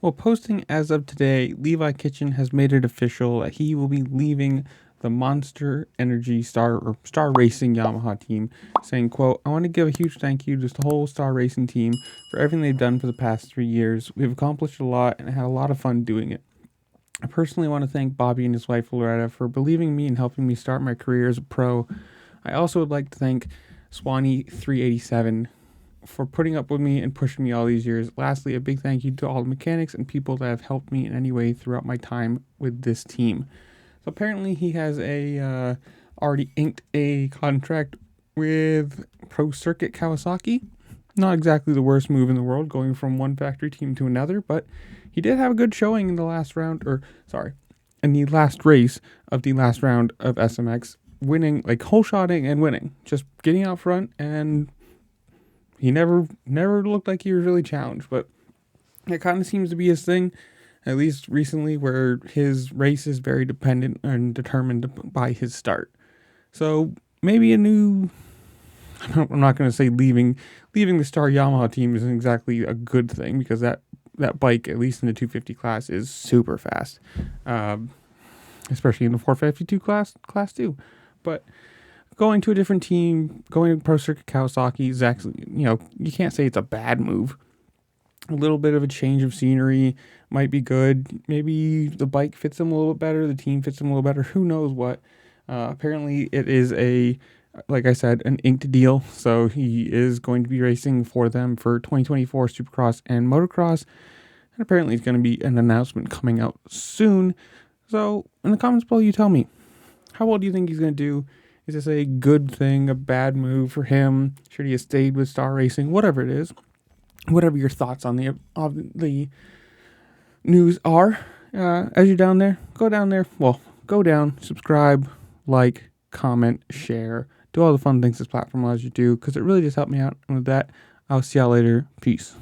Well, posting as of today, Levi Kitchen has made it official that he will be leaving the Monster Energy Star Racing Yamaha team, saying, quote, "I want to give a huge thank you to the whole Star Racing team for everything they've done for the past 3 years. We've accomplished a lot and had a lot of fun doing it. I personally want to thank Bobby and his wife Loretta for believing in me and helping me start my career as a pro. I also would like to thank Swanee 387 for putting up with me and pushing me all these years. Lastly, a big thank you to all the mechanics and people that have helped me in any way throughout my time with this team." So apparently he has already inked a contract with Pro Circuit Kawasaki. Not exactly the worst move in the world, going from one factory team to another, but he did have a good showing in the last race of the last round of SMX, winning, like hole shotting and winning, just getting out front, and he never looked like he was really challenged, but it kind of seems to be his thing, at least recently, where his race is very dependent and determined by his start. So maybe I'm not going to say leaving the Star Yamaha team isn't exactly a good thing, because that bike, at least in the 250 class, is super fast, especially in the 452 class too. But going to a different team, going to Pro Circuit Kawasaki is actually, you can't say it's a bad move. A little bit of a change of scenery might be good. Maybe the bike fits him a little bit better, the team fits him a little better, who knows what. Apparently it is like I said, an inked deal, so he is going to be racing for them for 2024 Supercross and Motocross, and apparently it's going to be an announcement coming out soon. So in the comments below, you tell me, how well do you think he's going to do? Is this a good thing, a bad move for him? Should he have stayed with Star Racing? Whatever it is, whatever your thoughts on the news are, as you're down there, go down, subscribe, like, comment, share, do all the fun things this platform allows you to do, because it really just helped me out. And with that, I'll see y'all later. Peace.